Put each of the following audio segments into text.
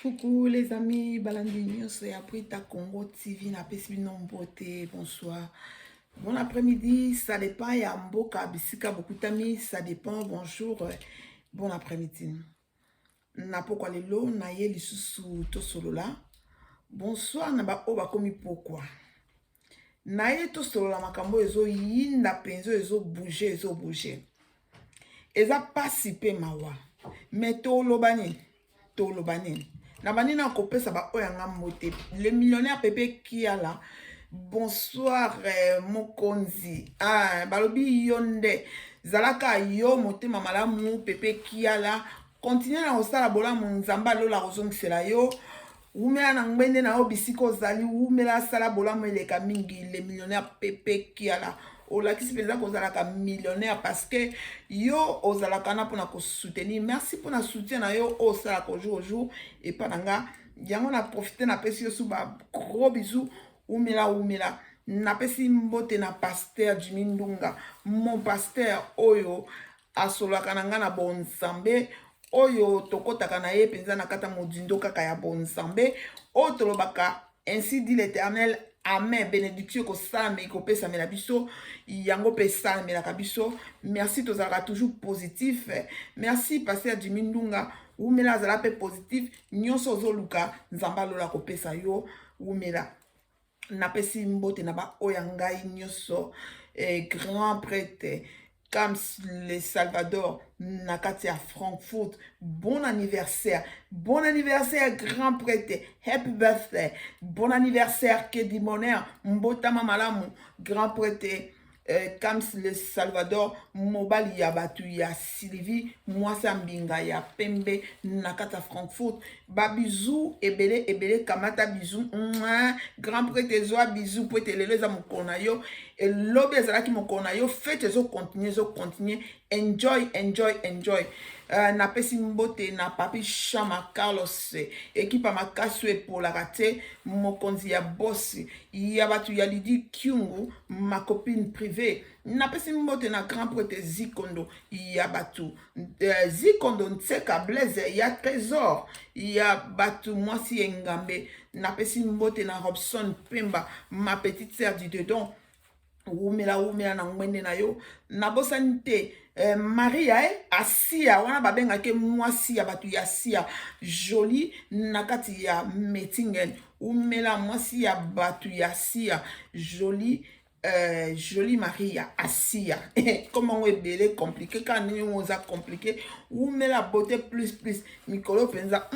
Coucou les amis, Balandini, c'est après ta Congo TV, na pesi non beauté, bonsoir. Bon après-midi, ça dépend, il y a Mboka, Bisika, beaucoup d'amis, ça dépend, bonjour, bon après-midi. Na pourquoi les lots, na ye li sous to solo là. Bonsoir, na ba oba komi pourquoi. Na ye to solo la makambo ezo yinda penzo ezo bouger. Eza pas sipe mawa. Mais to lobani. Nabanina kopesa ba oyanga mote. Le millionnaire Pepe Kiala. Bonsoir Mokonzi. Ah, balobi yonde. Zalaka yo mote mamalamu Pepe Kiala. Continue na osala bola munzamba lola kozongisela yo. Umela na ngwende na yo bisiko zali. Umela sala bola mweleka mingi. Le millionnaire Pepe Kiala. Olakisi penza kozalaka millionnaire parce que yo ozalaka na pona ko soutenir. Merci pour na soutien na yo osala ko jour au jour et pas nanga yango na profiter na pesi yo sous ba gros bisous umela na pesi mbote na pasteur Jimmy Ndunga mon pasteur oyo asolaka nanga na bonsambe oyo tokotaka na ye penza na kata modindo kaka ya bonsambe o tolobaka ainsi dit l'Éternel. Amen. Bénédiction ko salme ko pesa mela biso yango pe salme la kabiso. Merci tozalaka toujours positif. Merci pasteur Jimmy Ndunga umela zala pe positif nyonso zoluka nzamba lola ko pesa yo umela na pesi mbote na ba oyangai nyonso grand prêtre comme le Salvador nakati à Francfort. Bon anniversaire grand prêtre, happy birthday, bon anniversaire que dimonnaire mbota mamalamu grand prêtre comme le Salvador mobali ya batu ya Sylvie mwasa mbinga ya pembe nakata Francfort ba bisou ebele kamata bisou grand prêtre zoa bisou pour te leleza mokona yo et lobe ezalaki mokona yo fête zo continuer enjoy na pesi mbote na papi Chama Carlos équipe makaswe pour la rater mokonzi ya boss ya batu ya Lidi Kyungu ma copine privée na pesi mbote na grand prêtre Zikondo ya batu Zikondo Ntseka Blaise ya trésor ya batu mwasi engambe na pesi mbote na Robson Pemba ma petite sœur du dedans umela na ngwende na yo na bosanite Maria asia wana babenga ke mwasi ya batu ya sia joli nakati ya metingen umela mwasi ya batu ya sia joli jolie Maria asia comment on est belé compliqué quand on a compliqué ou met la beauté plus Nicolo penza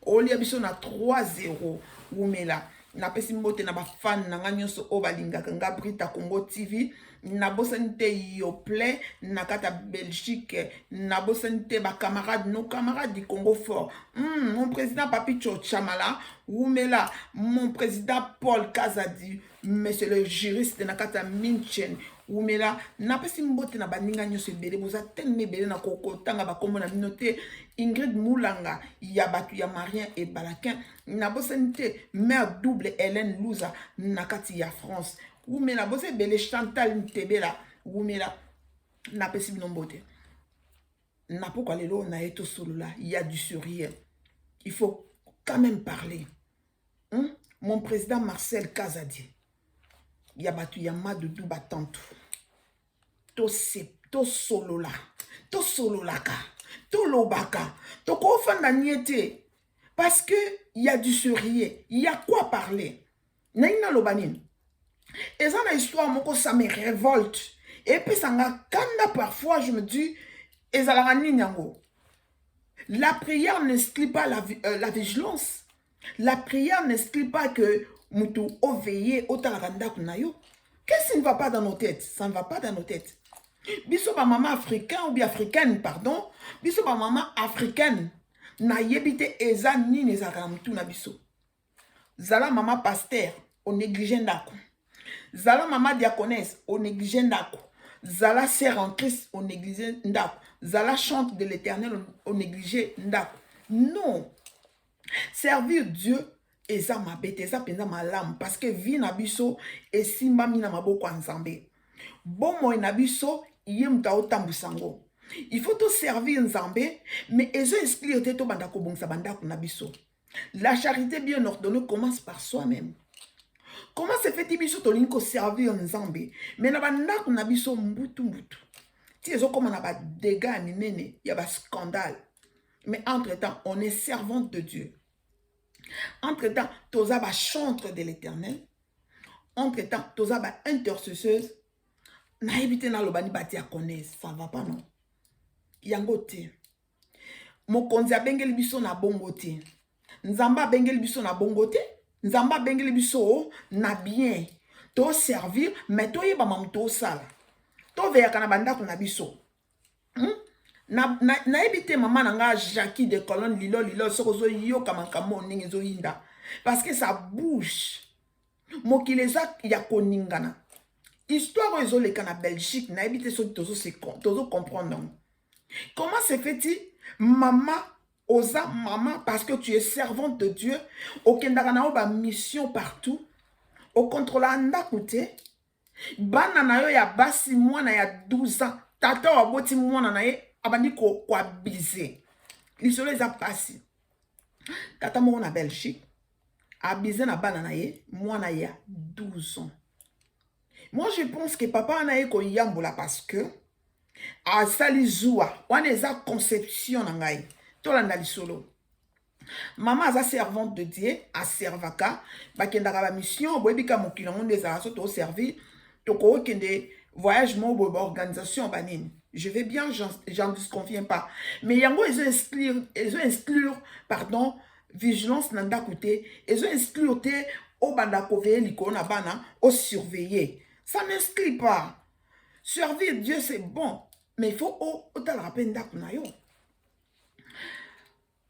olia biso na 3-0 ou met la na pesi mbote na ba fan na nyonso o balinga nga Brita Congo TV na bosanite Yoplait na kata Belgique na bosanite ba camarades nos camarades du Congo fort mon président Papi Chamala Oumela mon président Paul Kazadi monsieur le juriste na kata Minchen Oumela na pesi mbote na baninga nyonso ebele boza tellement ebele na kokotanga ba kombo na minote Ingrid Moulanga ya batu ya Marien et Balakin na bosanite mère double Hélène Louza na kati ya France Oumela bose bele Chantal Ntebela Oumela na pesi binombote na pourquoi lelo na eto solo là il y a du sourire il faut quand même parler mon président Marcel Kazadi ya batu ya madudu batantu to solola to lobaka to kofanda niete parce que il y a du sourire il y a quoi parler naina lobanine et ça na histoire moko ça me révolte et puis ça nga kanda parfois je me dis ezalaka nini yango la prière n'exclut pas la vigilance la prière n'exclut pas que mutu veiller au talakanda kunayo. Qu'est-ce qui ne va pas dans nos têtes? Ça ne va pas dans nos têtes. Biso ba maman africain ou bien africaine, pardon. Biso ba maman africaine. Na yebite eza nini ezaka mutu na biso. Zala maman pasteur, on néglige ndako. Zala maman diaconesse, on néglige ndako. Zala sœur en Christ, on néglige ndako. Zala chante de l'Éternel, on néglige ndako. Non. Servir Dieu eza mabete eza penza malamu parce que vie na biso esimba mina maboko nzambe bomo na biso iye muta otambusango il faut to servir nzambe mais ezo exclure te to banda ko bongisa banda na biso La charité bien ordonnée commence par soi-même. Comment se fait-il biso tolinko servir Nzambe? Mais na bandako na biso mbutu mbutu. Si les autres comme on a des dégâts minene, il y a un scandale. Mais entre-temps, on est servante de Dieu. Entre-temps, toza ba chantre de l'Éternel. Entre-temps, toza ba intercesseuse. Na évité na lobani bati a connaître, ça va pas non. Yango te. Mokonzi abengeli biso na bongo te. Nzamba abengeli biso na bongo te. Nzamba abengeli biso na bien. To servir, mais to yeba mam to sala. To veyaka na bandako na biso. Na ebite maman nanga Jackie de colonne lilo sokozo yoka mankamo ningi zo yinda. Parce que ça bouge. Mokileza ya koningana. Histoire ezo leka na Belgique na ebite so tozo comprendre. Comment se fait-il maman osa maman parce que tu es servante de Dieu au kendaka na ba mission partout au contrôle ndako te bana na yo ya basi mwana ya 12 ans tata wa boti mwana na ye abandi ko abize lisolo eza pasi tata moko na Belgique abize na bana na ye mwana ya 12 ans. Moi je pense que papa na ye ko yambola parce que a sali zuwa wana eza conception na ngai tolanda lisolo. Maman aza servante de Dieu a servaka bakendaka ba mission boyebika mokili ngo ndeza so to servir to ko kende voyage mo bo organisation banine. Je vais bien, j'en disconviens pas. Mais yango ils ont exclure pardon vigilance nanda côté, ils ont exclure te au bandako veiller likona bana au surveiller. Ça n'inscrit pas. Servir Dieu c'est bon, mais il faut au tal rappel ndako na yo.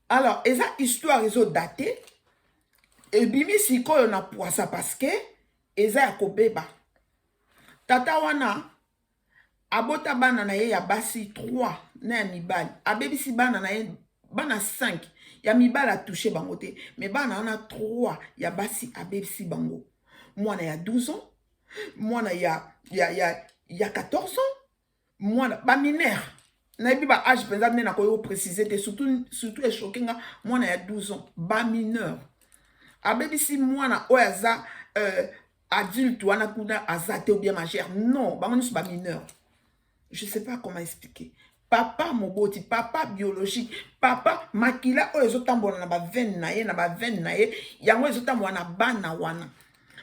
Alors, eza histoire ezo daté et bimi sikoyo na poisa parce que eza ya kobeba. Tata wana abota bana na ye ya basi 3 na ya mibali. Abebisi bana na ye bana 5 ya mibali a touché bango te. Mais bana wana 3 ya basi abebisi bango. Mwana ya 12 ans, mwana ya 14 ans, mwana ba mineur. Na yebi ba âge penza nena ko yo préciser te surtout les choquinga mwana ya 12 ans ba mineur. Abebisi mwana oyaza adulte wana kuna azate ou bien majeur. Non, ba monu ba mineur. Je sais pas comment expliquer. Papa moboti, papa biologique, papa makila o ezotambola na ba veine na ye na ba veine na ye, yango ezotambola na bana wana.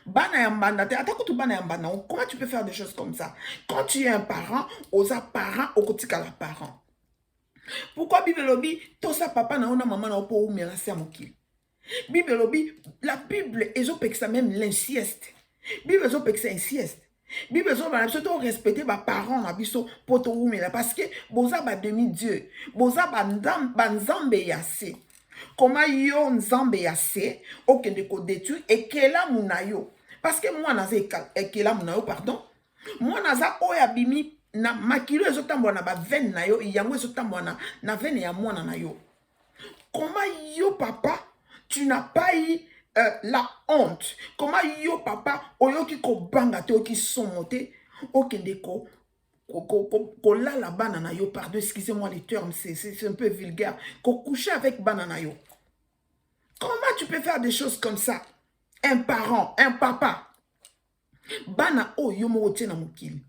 Bana yambanda te, atako tu bana yambanda. Comment tu peux faire des choses comme ça? Quand tu es un parent, osa parent au kotika la parent. Pourquoi Bible lobby, tout ça papa na ona maman na opo ou merasi à mokili. Bible lobby, la Bible ezopekisa même l'insieste. Bible ezopekisa insieste. Bible ezopekisa surtout respecter ba parents na biso poto ou mela parce que boza ba demi Dieu, boza ba nzambe yase. Comment yo nzambe yase okende ko détruire et kela munayo. Parce que moi naza ekela munayo pardon. Moi naza oya bimi na makilo ezotambola na ba veine na yo yango ezotambola na veine ya mwana na yo. Comment yo papa tu n'as pas eu la honte? Comment yo papa oyoki ko banga te oki somote okende ko la banana yo, pardon, excusez-moi les termes, c'est un peu vulgaire. Ko coucher avec banana yo. Comment tu peux faire des choses comme ça? Un parent, un papa. Bana o yo mo na mokili.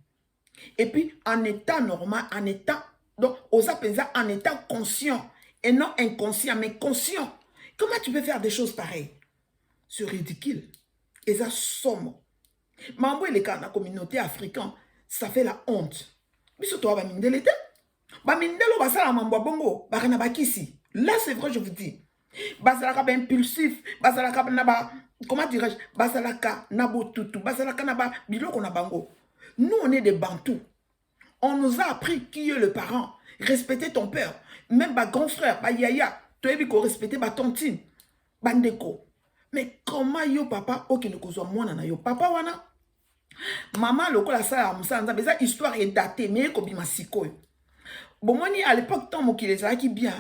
Et puis en état normal, en état donc aux apesa en état conscient et non inconscient mais conscient. Comment tu peux faire des choses pareilles? C'est ridicule. Et ça somme. Mambo les cas dans la communauté africaine, ça fait la honte. Biso to ba mindele te. Ba mindelo ba sala mambo bongo, ba kana bakisi. Là c'est vrai je vous dis. Basalaka ba impulsif, basalaka na ba comment dirais-je? Basalaka na botutu, basalaka na ba biloko na bango. Nous on est des bantous. On nous a appris qui est le parent. Respecter ton père, même ba grand frère, ba yaya, to ebi ko respecter ba tontine, bandeko. Mais comment yo papa okende kozwa mwana na yo papa wana? Maman lokola sala musanza beza histoire est datée mais ko bima sikoyo. Bon moni à l'époque tant mo ki les aki bien,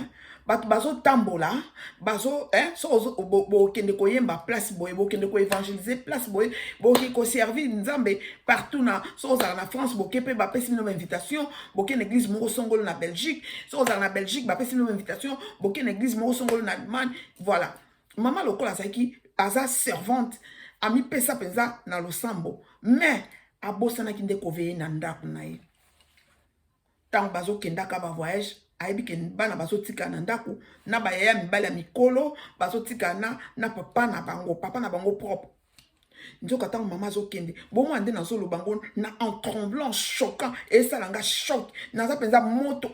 bazo tambola, bazo so bo kende ko yemba place boye, bo kende ko évangéliser place boye, bo ki ko servir nzambe partout na so za na France, bo kepe ba pesi no invitation, bo ken église mo songolo na Belgique, so za na Belgique ba pesi no invitation, bo ken église mo songolo na Allemagne, voilà. Maman lokola zaki aza servante ami pesa penza na losambo mais abosanaki nde koveye na ndako na ye ntango bazokendaka ba voyage ayebi ke bana bazotika na ndako na bayaya mibali ya mikolo bazotika na papa na bango propre nzoka ntango mama azokende bomwa nde nazoloba ngo na en tremblant choquant esala nga choc naza penza moto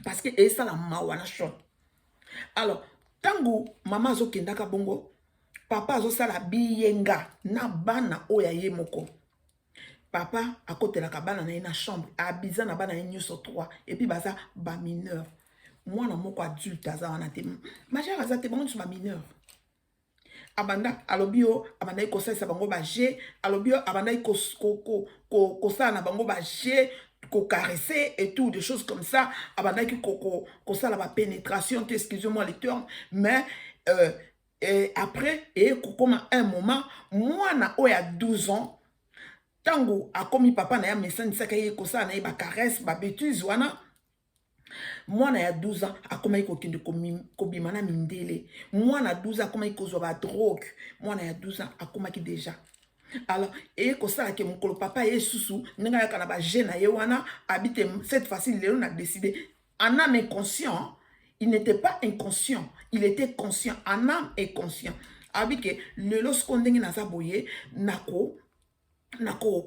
parce que esala mawa na choc. Alors tango mama azokendaka bongo papa azosala biyenga na bana oya ye moko papa akotelaka bana na ye na chambre abiza na bana ye nyonso 3 et puis baza ba mineur mwana moko adulte aza wana te majeur aza te bango nyonso ba mineur abanda alobio abanda kosalisa bango ba G alobio abanda kosala na bango ba G caresser et tout des choses comme ça abanda kosala ba pénétration excusez-moi les termes mais et après et comme un moment mwana oya 12 ans tango akomi papa na ya mesanisaka ye kosala na ye ba caresse ba bêtise wana mwana ya 12 ans akomaki kokende kobima na mindele mwana 12 ans akomaki kozwa ba drogue mwana ya 12 ans akomaki déjà. Alors et kosala ke mokolo papa ye susu ndenge yaka na ba jeune ye wana habite cette fois-ci lelo na décidé en âme et conscient. Il n'était pas inconscient, il était conscient, en âme et conscient. Abike lelo skondenge na zaboye nako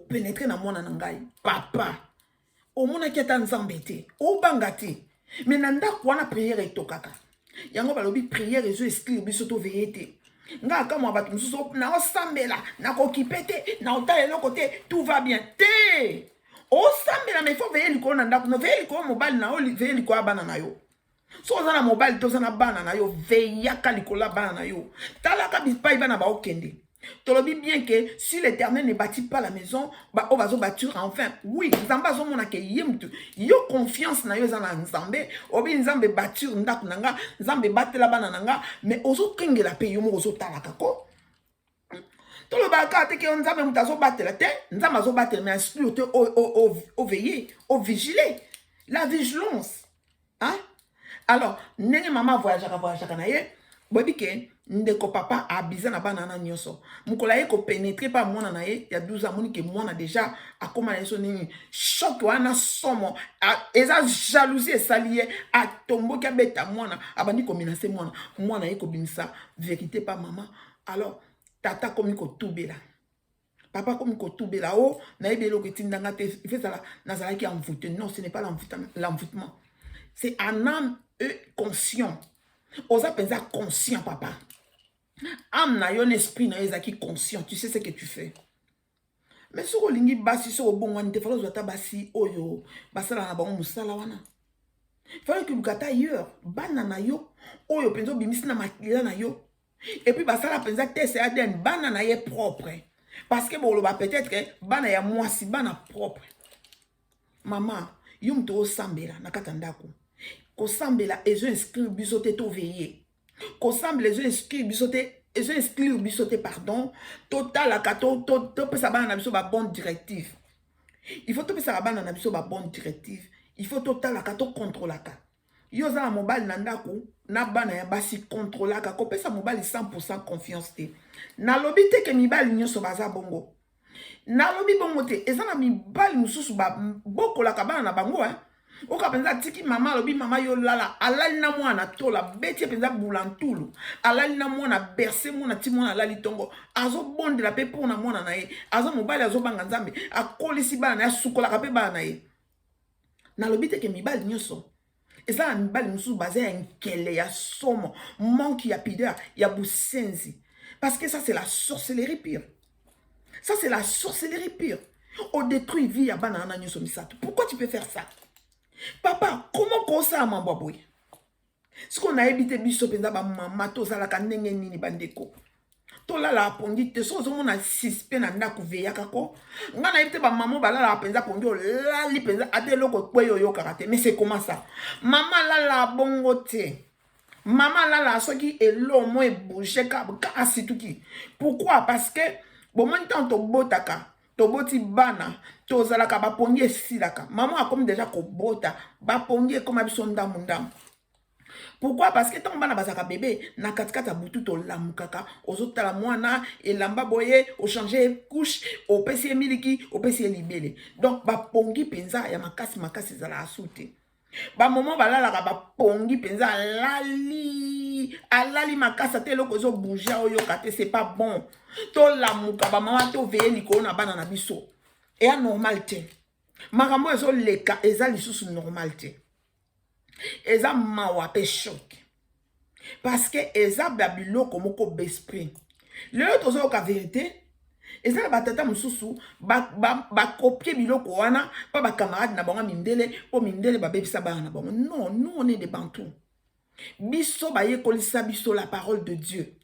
pénétrer na mwana nangai papa omona kiata nzambe te obanga te mais na ndako wana prière etokaka yango balobi prière ezo exclure biso to veye te nga kama bato mususu na osambela na kokipe te na otala eloko te tout va bien te osambela mais il faut veiller likolo na ndako no veiller likolo mobali na yo veiller likolo bana na yo so ozana mobali to ozana bana na yo veillaka likolo bana na yo talaka bipai bana ba okende. Tolobi bien que si l'Éternel ne bâtit pas la maison, on va bâtir enfin. Oui, Nzamba zo mona ke yemtu. Yo confiance na yo zana Nzambe, obi Nzambe bâtir ndaku nanga, Nzambe batela bana nanga, mais ozo kengela pe yo mo ozo talaka ko. Toloba ka te ke Nzambe mutazo batela te, Nzamba zo batela mais exclu te au veiller, au vigiler. La vigilance. Hein? Alors, nenge maman voyagaka na ye, bobi ke ndeko papa abiza na bana na nyonso mukola ye ko pénétrer pa mwana na ye ya 12 ans moni ke mwana déjà akoma na so nini choc wana somo eza jalousie esaliye atomboki abeta mwana abandi ko menacer mwana ye ko bimisa vérité pa maman. Alors tata komi ko tubela papa komi ko tubela o na yebelo ko tindanga te il fait ça nazala ki envoûté. Non, ce n'est pas l'envoûtement, c'est un âme conscient. Osa pensa conscient papa. Âme na yon esprit na ezaki conscient, tu sais ce que tu fais. Mais si on lingi basi so bon wan te falo zota basi oyo basala na bango musala wana. Falo ki lukata ailleurs, bana na yo oyo penzo bimisi na makila na yo. Et puis basala penza tese aden bana na ye propre. Parce que bon ba peut-être que bana ya mwasi bana propre. Maman, yum to sambela na katandako. Ko sambela ezo inscrire bisote to veiller. Qu'on semble les inscrits bisoté pardon total akato to pesa bana na biso ba bonne directive. Il faut to pesa bana na biso ba bonne directive. Il faut total akato contrôlaka. Yo za mobile na ndako na bana ya basi contrôlaka ko pesa mobile 100% confiance te. Na lobi te ke mibali nyonso baza bongo. Na lobi bongo te ezana mibali mususu ba bokolaka bana na bango hein. Oka penza tiki mama lobi mama yo lala alali na mwana tola beti penza bulantulu alali na mwana berse mwana ti mwana lali tongo azo bonde la pe pona mwana na ye azo mobali azo banga Nzambe akolisi bana na sukola ka pe bana na ye na lobi te ke mibali nyonso eza mibali musu basé ya nkele ya somo manque ya pudeur ya busenzi parce que ça c'est la sorcellerie pure. Ça c'est la sorcellerie pure. On détruit vie ya bana na nyonso misato. Pourquoi tu peux faire ça? Papa, comment kosa mamboy? Ce qu'on a évité biso penza ba mama to sala ka ndenge nini bandeko. To la la pondi te so zo mona sispe na ndako veya kako. Nga na évité ba mama ba la penza pondi o la li penza ate loko kweyo yo karate. Mais c'est comment ça? Maman la bongo te. Maman la soki elo mo e bouger ka asituki. Pourquoi? Parce que bon maintenant to botaka. Toboti bana tozalaka bapongi esilaka maman a comme déjà kobota bapongi comme abiso ndamu ndamu Pourquoi? Parce que tant bana bazaka bébé, na katikata butu to lamukaka, ozotala mwana, elamba boye, o changer couche, o pesi miliki, o pesi libele. Donc ba pongi penza ya makasi zala asute. Ba moment balalaka ba pongi penza alali makasa te loko zo bouger oyo kate, c'est pas bon. To lamuka ba mama to veye likolo na bana na biso. Et a normalité. Makambo ezo leka eza lisusu normalité. Eza mawa pe choc. Parce que eza babilo komoko besprit. Le tozo ka vérité. Eza batata mususu ba copier biloko wana pa ba camarade na bango mindele po mindele ba bebisa bana na bango. Non, nous on est des bantous. Biso ba yekolisa biso la parole de Dieu.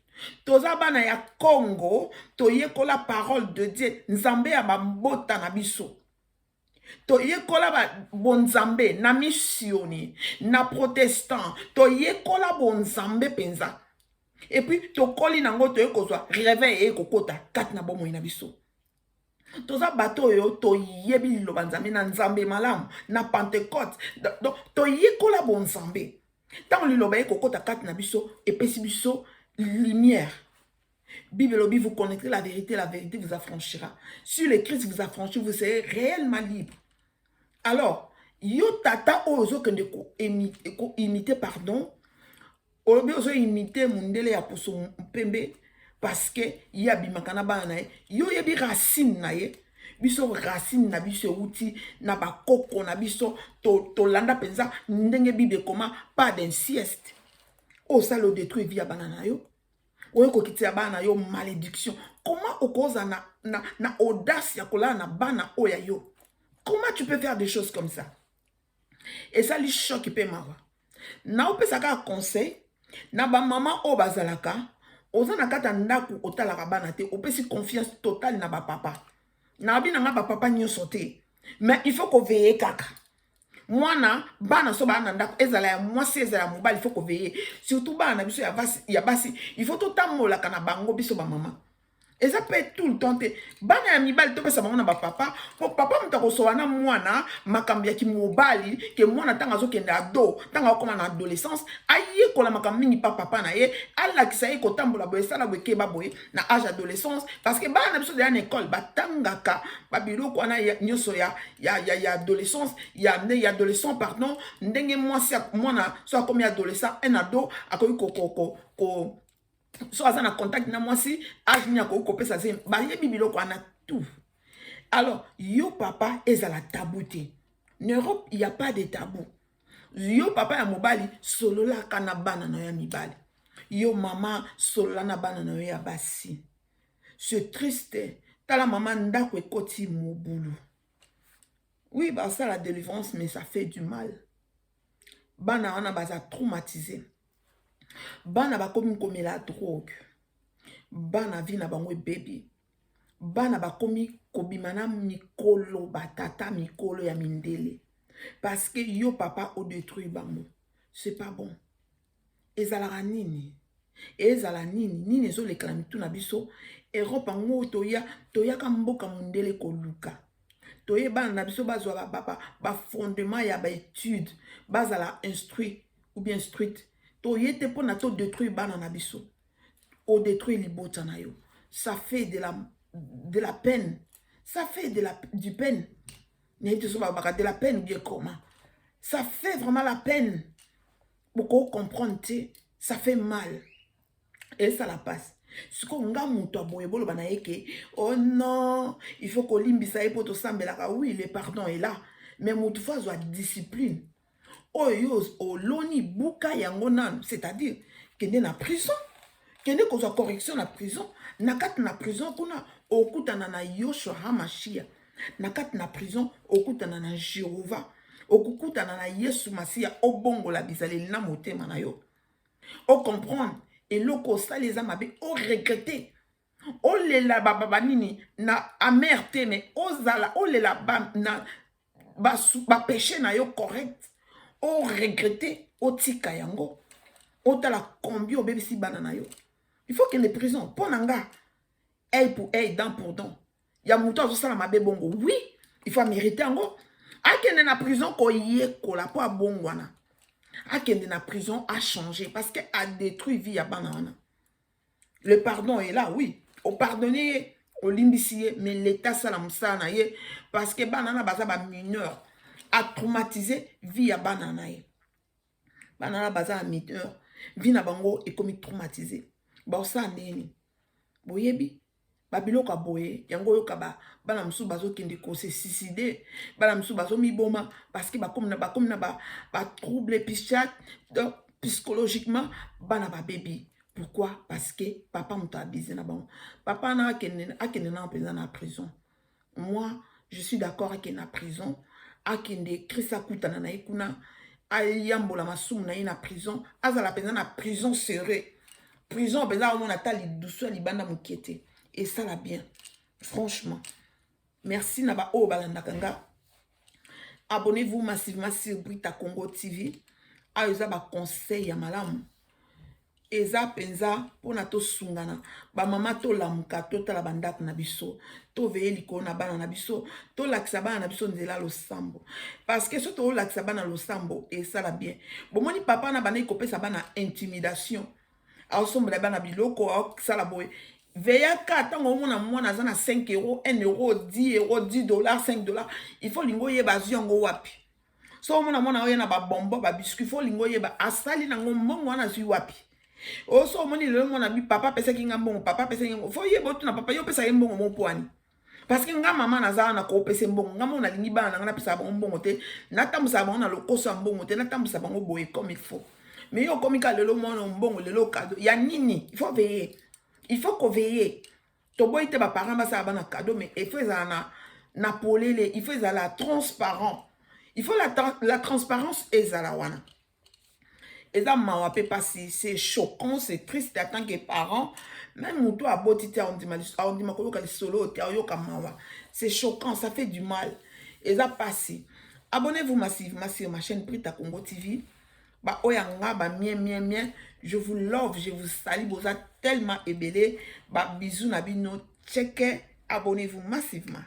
Toza bana ya Congo, to yekola parole de Dieu. Nzambe ya bambota na biso. To yekola ba bonzambe na missioni, na protestant, to yekola bonzambe penza. Et puis to koli nango to yekozwa réveil e kokota kat na bomo ina biso. Toza bato yo to yebi lo banzambe na nzambe malamu na Pentecôte. Donc to yekola bonzambe. Tant lilo ba e kokota kat na biso et pesi biso lumière. Bible obi, vous connaîtrez la vérité vous affranchira. Sur le Christ vous affranchit, vous serez réellement libre. Alors, yo tata ozo kende ko imiter pardon. Obi ozo imiter mundele ya poso pembe parce que ya bimakana ba na yo yebi racine na ye. Biso racine na biso outi na ba koko na biso to landa penza ndenge Bible koma pas d'inceste. O ça le détruit via banana yo. Oye kokitia bana yo malédiction. Comment okoza na audace ya kola na bana oya yo? Comment tu peux faire des choses comme ça? Et ça lui choque pe mawa. Na ope saka conseil na ba maman o bazalaka oza na kata ndaku otalaka bana te opesi confiance totale na ba papa. Na bi na ba papa nyoso te. Mais il faut qu'on veille kaka. Mwana bana so bana ndako ezala ya mwasi ezala ya mobali, il faut qu'on veille. Surtout bana biso ya basi, il faut tout tamola kana bango biso ba maman. Et ça peut être tout le temps. Bana ya mibali to pesa bango na ba papa, po papa mutako so wana mwana makambi ya ki mobali ke mwana tanga zo kende ado, tanga okoma na adolescence, aye kola makambi ni papa na ye, ala kisaye ko tambola boye sala boye ba boye na âge adolescence parce que bana biso de en école batangaka ba biloko wana nyoso ya adolescence, ya adolescent pardon, ndenge mwasi mwana so akomi adolescent en ado akoyi ko so aza na contact na mwasi âge ni ako kopesa ze ba yebi biloko ana tout. Alors yo papa ezala tabou te. En Europe il y a pas de tabou. Yo papa ya mobali solola kana bana na ya mibali. Yo mama solola na bana na ya basi. C'est triste. Tala maman ndako ekoti mobulu. Oui, bah ça la délivrance mais ça fait du mal. Bana wana baza traumatisé. Bana bakomi komela drogue. Bana vi na bango baby. Bana bakomi kobimana mikolo batata mikolo ya mindele. Parce que yo papa o détruit bango. C'est pas bon. Ezala nini. Ezala nini. Nini zo le klamitu na biso. Europe ngo toya ka mboka mundele koluka. Toye bana na biso bazwa ba fondement ya ba étude. Bazala instruit ou bien instruite. Toyete pour nato détruire bana na biso. O détruire libota na yo. Ça fait de la peine. Ça fait du peine. De la peine ou bien comment. Ça fait vraiment la peine. Pour comprendre, ça fait mal. Et ça la passe. Ce qu'on a monté à boyebolo banaeke. Oh non, il faut qu'on limbisa et pour tout ça. Oui, le pardon est là. Mais moutoufa soit discipline. Oyos oloni buka yango nan, c'est-à-dire kende na prison, kende kozwa correction na prison, nakat na prison kuna okutana na Yoshua Hamashia, nakat na prison okutana na Jéhovah, okutana na Yesu Masia obongo la bizaleli na motema na yo. O comprendre et loko ça les amabe o regretter. O lela baba nini na amerté mais ozala o lela ba na ba péché na yo correct. O regretter, o tika yango, o tala combien o bébé si banana yo. Il faut que les prisons, pour nanga, œil pour œil, dent pour dent. Ya mouton, ça la mabe bongo. Oui, il faut mériter yango. A kende na prison ko ye ko la po a bongwana. akende na prison a changé parce que a détruit vie à banana. Le pardon est là, oui. Au pardonner, au limbissier, mais l'état salamsa na ye parce que banana baza ba mineur a traumatisé vie à banana ye. Banana baza mineur, vie na bango est comme traumatisé. Ba sa ndeni. Boyebi babiloko boye yango yo kaba bana msu bazo kende ko se suicider bana msu bazo mi boma parce que ba comme na ba trouble psychologiquement bana ba baby. Pourquoi? Parce que papa m'a abusé na bon. Papa na akende na prison. Moi, je suis d'accord avec na prison. Akende krisa kutana na ikuna ayambola masumu na na prison. Azala penza na prison serrée. Prison, on a tali douceur libanda moukiete. Et ça l'a bien. Franchement. Merci Naba O Balandakanga. Abonnez-vous massivement sur Brita Congo TV. Ayoza ba conseil ya malamu. Eza penza pour nato sungana. Ba mama to lamuka to tala bandako na biso. To veye liko na bana na biso. To lakisa bana na biso nzela lo sambo. Parce que soto lakisa bana lo sambo. Et ça l'a bien. Bon moni papa na bana ikopesa bana intimidation. Ensemble la bana biloko ça la boy veya ka tango mona mona za na 5 euros 1 euro 10 euros 10 dollars 5 dollars il faut lingo ye baziongo wapi so mona oye na ba bombo ba biscuit faut lingo ye ba asali na ngombo mwana zui wapi o so moni le mona bi papa pesa ki ngambongo papa pesa ngombo faut ye botu na papa yo pesa ngombo mo poani parce que nga mama na za na ko pesa mbongo nga mona lingi bana na pesa mbongo te na tamusa bango na lokoso mbongo te na tamusa bango boye comme il faut. Mais yo comme ka lelo mon bon lelo cadeau ya nini il faut veiller il faut qu'on veille to boy te ba parents ba sa ba na cadeau mais il faut na polele il faut la transparent il faut la transparence et la wana et ça m'a pas passer c'est choquant c'est triste en tant que parent même mon toi a botité on dit ma ko ka solo te yo ka mawa c'est choquant ça fait du mal et ça passé abonnez-vous massivement sur ma chaîne Brita Congo TV. Ba oyanga ba mien je vous love je vous salue vous êtes tellement ébélé ba bisous na bino check abonnez-vous massivement.